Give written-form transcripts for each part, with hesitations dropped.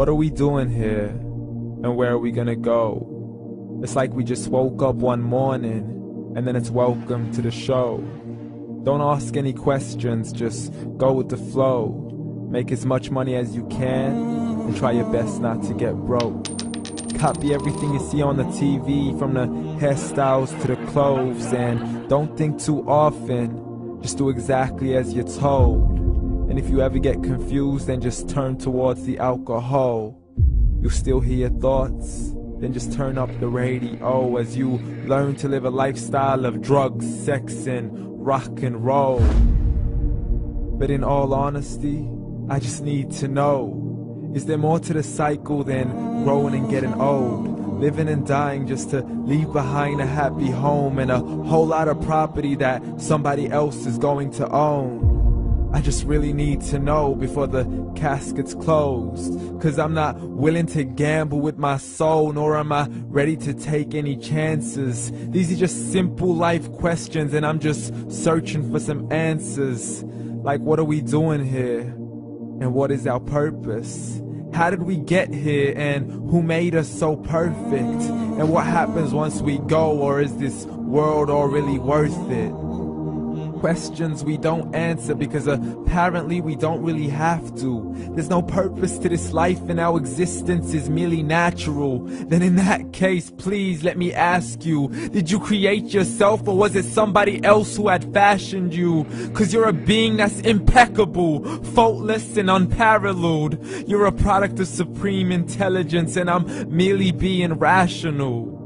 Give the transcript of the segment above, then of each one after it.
What are we doing here? And where are we gonna go? It's like we just woke up one morning, and then it's welcome to the show. Don't ask any questions, just go with the flow. Make as much money as you can, and try your best not to get broke. Copy everything you see on the TV, from the hairstyles to the clothes, and don't think too often, just do exactly as you're told. And if you ever get confused, then just turn towards the alcohol. You'll still hear your thoughts, then just turn up the radio as you learn to live a lifestyle of drugs, sex, and rock and roll. But in all honesty, I just need to know, is there more to the cycle than growing and getting old? Living and dying just to leave behind a happy home and a whole lot of property that somebody else is going to own. I just really need to know before the casket's closed, 'cause I'm not willing to gamble with my soul, nor am I ready to take any chances. These are just simple life questions, and I'm just searching for some answers. Like, what are we doing here? And what is our purpose? How did we get here, and who made us so perfect? And what happens once we go, or is this world all really worth it? Questions we don't answer because apparently we don't really have to. There's no purpose to this life and our existence is merely natural. Then in that case, please let me ask you, did you create yourself, or was it somebody else who had fashioned you? 'Cause you're a being that's impeccable, faultless and unparalleled. You're a product of supreme intelligence, and I'm merely being rational.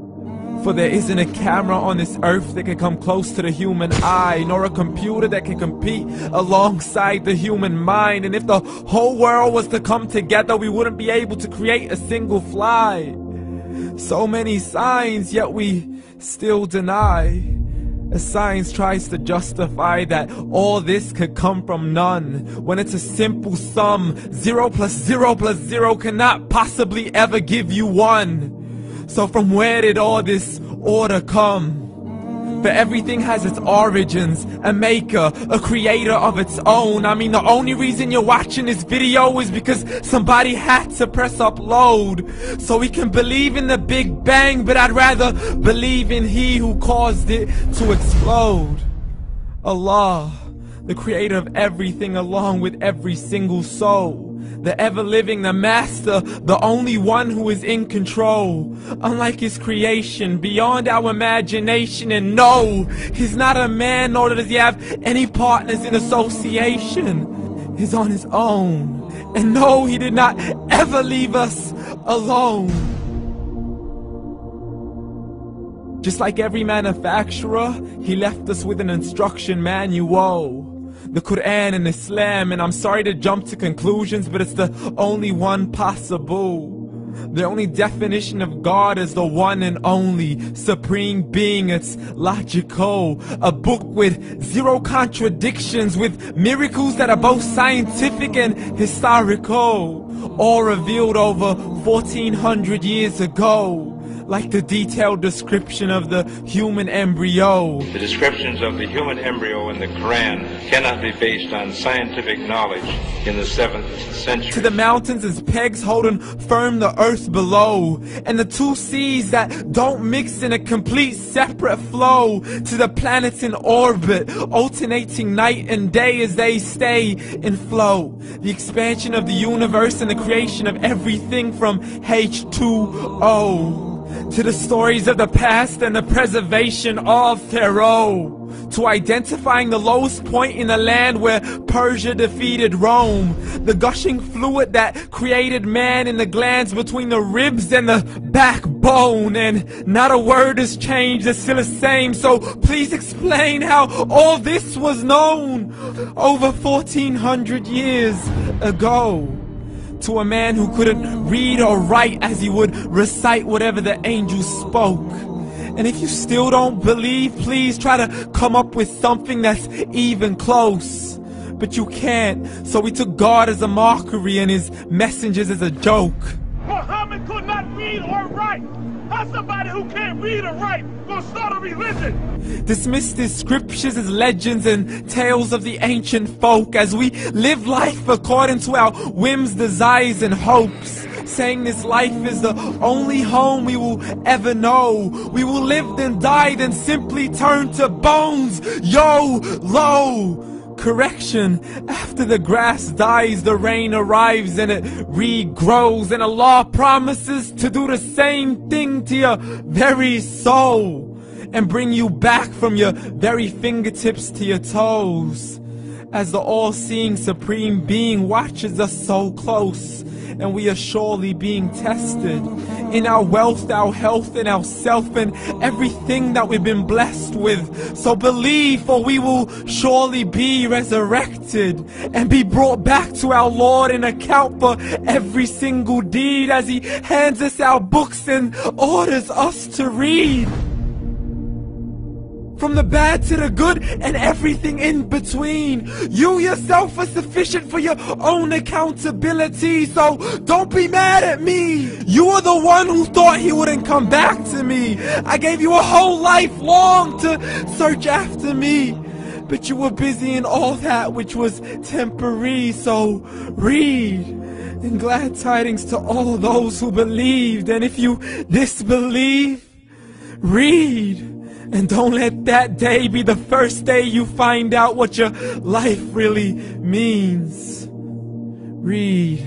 For there isn't a camera on this earth that can come close to the human eye, nor a computer that can compete alongside the human mind. And if the whole world was to come together, we wouldn't be able to create a single fly. So many signs, yet we still deny. As science tries to justify that all this could come from none, when it's a simple sum. 0 plus 0 plus 0 cannot possibly ever give you 1. So from where did all this order come? For everything has its origins, a maker, a creator of its own. I mean, the only reason you're watching this video is because somebody had to press upload. So we can believe in the Big Bang, but I'd rather believe in He who caused it to explode. Allah, the creator of everything along with every single soul. The ever-living, the master, the only one who is in control. Unlike his creation, beyond our imagination. And no, he's not a man, nor does he have any partners in association. He's on his own. And no, he did not ever leave us alone. Just like every manufacturer, he left us with an instruction manual. The Quran and Islam, and I'm sorry to jump to conclusions, but it's the only one possible. The only definition of God is the one and only supreme being. It's logical, a book with 0 contradictions, with miracles that are both scientific and historical, all revealed over 1400 years ago. Like the detailed description of the human embryo. The descriptions of the human embryo in the Quran cannot be based on scientific knowledge in the 7th century. To the mountains as pegs holding firm the earth below, and the 2 seas that don't mix in a complete separate flow. To the planets in orbit, alternating night and day as they stay in flow. The expansion of the universe and the creation of everything from H2O. To the stories of the past and the preservation of Pharaoh. To identifying the lowest point in the land where Persia defeated Rome. The gushing fluid that created man in the glands between the ribs and the backbone. And not a word has changed, it's still the same. So please explain how all this was known over 1400 years ago. To a man who couldn't read or write, as he would recite whatever the angels spoke. And if you still don't believe, please try to come up with something that's even close. But you can't, so we took God as a mockery and his messengers as a joke. Muhammad could not read or write. How's somebody who can't read or write gonna start a religion? Dismissed his scriptures as legends and tales of the ancient folk, as we live life according to our whims, desires, and hopes. saying this life is the only home we will ever know. We will live then die, then simply turn to bones. YOLO! Correction, after the grass dies, the rain arrives and it regrows, and Allah promises to do the same thing to your very soul and bring you back from your very fingertips to your toes, as the all-seeing supreme being watches us so close, and we are surely being tested in our wealth, our health, and our self, and everything that we've been blessed with. So believe, for we will surely be resurrected and be brought back to our Lord and account for every single deed, as He hands us our books and orders us to read. From the bad to the good and everything in between. You yourself are sufficient for your own accountability, so don't be mad at me. You are the one who thought He wouldn't come back to me. I gave you a whole life long to search after me, but you were busy in all that which was temporary. So read, and glad tidings to all those who believed. And if you disbelieve, read. And don't let that day be the first day you find out what your life really means. Read.